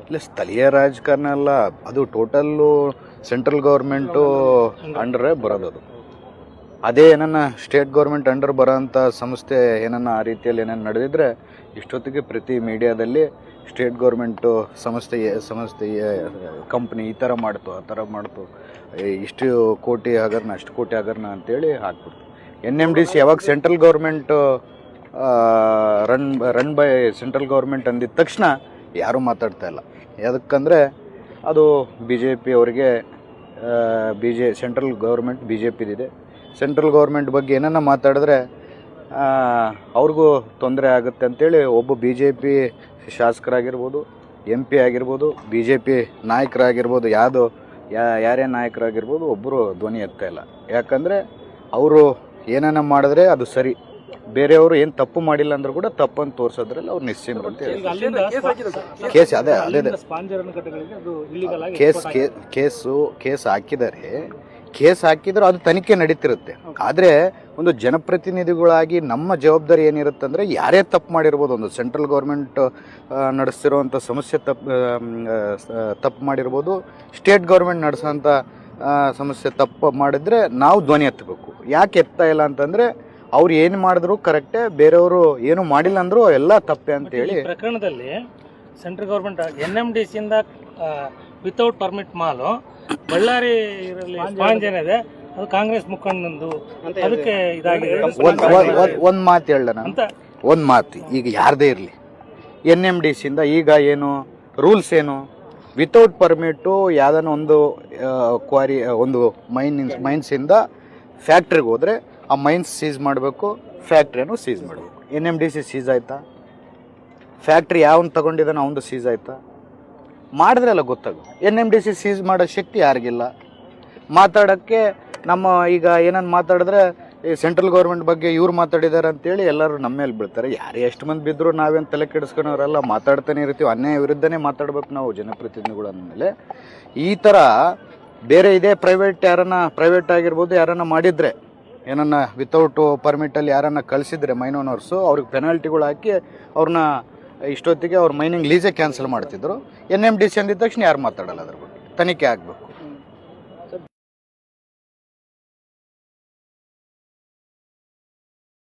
ಇಲ್ಲ, ಸ್ಥಳೀಯ ರಾಜಕಾರಣ ಅಲ್ಲ, ಅದು ಟೋಟಲ್ಲು ಸೆಂಟ್ರಲ್ ಗೌರ್ಮೆಂಟು ಅಂಡರೇ ಬರೋದು. ಅದು ಅದೇ ಏನನ್ನ ಸ್ಟೇಟ್ ಗೌರ್ಮೆಂಟ್ ಅಂಡರ್ ಬರೋಂಥ ಸಂಸ್ಥೆ ಏನನ್ನ ಆ ರೀತಿಯಲ್ಲಿ ಏನೇನು ನಡೆದಿದ್ರೆ ಇಷ್ಟೊತ್ತಿಗೆ ಪ್ರತಿ ಮೀಡಿಯಾದಲ್ಲಿ ಸ್ಟೇಟ್ ಗೌರ್ಮೆಂಟು ಸಂಸ್ಥೆ ಕಂಪ್ನಿ ಈ ಥರ ಮಾಡ್ತು, ಆ ಥರ ಮಾಡ್ತು, ಇಷ್ಟು ಕೋಟಿ ಹಗರಣ, ಅಷ್ಟು ಕೋಟಿ ಹಗರಣ ಅಂತೇಳಿ ಹಾಕ್ಬಿಡ್ತು. NMDC ಯಾವಾಗ central government run by central government ಅಂದಿದ ತಕ್ಷಣ ಯಾರೂ ಮಾತಾಡ್ತಾ ಇಲ್ಲ. ಯಾಕಂದರೆ ಅದು BJP ಅವರಿಗೆ ಸೆಂಟ್ರಲ್ ಗೌರ್ಮೆಂಟ್ BJPದಿದೆ. ಸೆಂಟ್ರಲ್ ಗೌರ್ಮೆಂಟ್ ಬಗ್ಗೆ ಏನನ್ನ ಮಾತಾಡಿದ್ರೆ ಅವ್ರಿಗೂ ತೊಂದರೆ ಆಗುತ್ತೆ ಅಂತೇಳಿ ಒಬ್ಬ BJP ಶಾಸಕರಾಗಿರ್ಬೋದು, MP ಆಗಿರ್ಬೋದು, BJP ನಾಯಕರಾಗಿರ್ಬೋದು, ಯಾರೇ ನಾಯಕರಾಗಿರ್ಬೋದು ಒಬ್ಬರು ಧ್ವನಿ ಎತ್ತಾ ಇಲ್ಲ. ಯಾಕಂದರೆ ಅವರು ಏನನ್ನ ಮಾಡಿದ್ರೆ ಅದು ಸರಿ, ಬೇರೆಯವರು ಏನು ತಪ್ಪು ಮಾಡಿಲ್ಲ ಅಂದ್ರೂ ಕೂಡ ತಪ್ಪನ್ನು ತೋರಿಸೋದ್ರಲ್ಲಿ ಅವ್ರು ನಿಶ್ಚಿಂತ ಅಂತ ಹೇಳಿ ಕೇಸ್ ಹಾಕಿದ್ದಾರೆ. ಕೇಸ್ ಹಾಕಿದ್ರು ಅದು ತನಿಖೆ ನಡೀತಿರುತ್ತೆ. ಆದರೆ ಒಂದು ಜನಪ್ರತಿನಿಧಿಗಳಾಗಿ ನಮ್ಮ ಜವಾಬ್ದಾರಿ ಏನಿರುತ್ತೆ ಅಂದರೆ ಯಾರೇ ತಪ್ಪು ಮಾಡಿರ್ಬೋದು, ಒಂದು ಸೆಂಟ್ರಲ್ ಗೌರ್ಮೆಂಟ್ ನಡೆಸ್ತಿರೋವಂಥ ಸಮಸ್ಯೆ ತಪ್ಪು ಮಾಡಿರ್ಬೋದು, ಸ್ಟೇಟ್ ಗೌರ್ಮೆಂಟ್ ನಡೆಸೋಂಥ ಸಮಸ್ಯೆ ತಪ್ಪು ಮಾಡಿದ್ರೆ ನಾವು ಧ್ವನಿ ಎತ್ತಬೇಕು. ಯಾಕೆ ಎತ್ತಾ ಇಲ್ಲ ಅಂತಂದರೆ ಅವ್ರು ಏನು ಮಾಡಿದ್ರು ಕರೆಕ್ಟೇ, ಬೇರೆಯವರು ಏನು ಮಾಡಿಲ್ಲ ಅಂದರೂ ಎಲ್ಲ ತಪ್ಪೆ ಅಂತೇಳಿ. ಪ್ರಕರಣದಲ್ಲಿ ಸೆಂಟ್ರಲ್ ಗೌರ್ಮೆಂಟ್ NMDCಯಿಂದ ವಿತೌಟ್ ಪರ್ಮಿಟ್ ಮಾಲು ಬಳ್ಳಾರಿ ಸ್ಪಾಂಜ್ ಏನಿದೆ ಅದು ಕಾಂಗ್ರೆಸ್ ಮುಖಂಡಂದು, ಅದಕ್ಕೆ ಇದಾಗಿದೆ. ಒಂದು ಮಾತು ಹೇಳೋಣ, ಒಂದು ಮಾತು, ಈಗ ಯಾರದೇ ಇರಲಿ NMDCಯಿಂದ ಈಗ ಏನು ರೂಲ್ಸ್ ಏನು, ವಿತೌಟ್ ಪರ್ಮಿಟು ಯಾವುದನ್ನ ಒಂದು ಕ್ವಾರಿ ಒಂದು ಮೈನ್ಸಿಂದ ಫ್ಯಾಕ್ಟ್ರಿಗೆ ಹೋದರೆ ಆ ಮೈನ್ಸ್ ಸೀಸ್ ಮಾಡಬೇಕು, ಫ್ಯಾಕ್ಟ್ರಿಯನ್ನು ಸೀಸ್ ಮಾಡಬೇಕು. NMDC ಸೀಸ್ ಆಯಿತಾ? ಫ್ಯಾಕ್ಟ್ರಿ ಯಾವನು ತಗೊಂಡಿದ್ದಾನೆ ಅವನು ಸೀಸ್ ಆಯಿತಾ? ಮಾಡಿದ್ರೆ ಅಲ್ಲ ಗೊತ್ತಾಗುತ್ತೆ. NMDC ಸೀಸ್ ಮಾಡೋ ಶಕ್ತಿ ಯಾರಿಗಿಲ್ಲ. ಮಾತಾಡೋಕ್ಕೆ ನಮ್ಮ ಈಗ ಏನನ್ನು ಮಾತಾಡಿದ್ರೆ ಈ ಸೆಂಟ್ರಲ್ ಗೌರ್ಮೆಂಟ್ ಬಗ್ಗೆ ಇವ್ರು ಮಾತಾಡಿದ್ದಾರೆ ಅಂತೇಳಿ ಎಲ್ಲರೂ ನಮ್ಮ ಮೇಲೆ ಬೀಳ್ತಾರೆ. ಯಾರು ಎಷ್ಟು ಮಂದಿ ಬಿದ್ದರೂ ನಾವೇನು ತಲೆ ಕೆಡಿಸ್ಕೊಳೋರೆಲ್ಲ ಮಾತಾಡ್ತಾನೆ ಇರ್ತೀವಿ. ಅನ್ಯಾಯ ವಿರುದ್ಧನೇ ಮಾತಾಡ್ಬೇಕು ನಾವು ಜನಪ್ರತಿನಿಧಿಗಳು ಅಂದಮೇಲೆ. ಈ ಥರ ಬೇರೆ ಇದೇ ಪ್ರೈವೇಟ್ ಆಗಿರ್ಬೋದು, ಯಾರನ್ನ ಮಾಡಿದರೆ ಏನನ್ನ ವಿತೌಟ್ ಪರ್ಮಿಟಲ್ಲಿ ಯಾರನ್ನ ಕಳಿಸಿದ್ರೆ ಮೈನ್ ಓನರ್ಸು, ಅವ್ರಿಗೆ ಪೆನಾಲ್ಟಿಗಳು ಹಾಕಿ ಅವ್ರನ್ನ ಇಷ್ಟೊತ್ತಿಗೆ ಅವ್ರ ಮೈನಿಂಗ್ ಲೀಸೇ ಕ್ಯಾನ್ಸಲ್ ಮಾಡ್ತಿದ್ರು. NMDC ಅಂದಿದ ತಕ್ಷಣ ಯಾರು ಮಾತಾಡಲ್ಲ, ಅದ್ರ ಬಗ್ಗೆ ತನಿಖೆ ಆಗಬೇಕು.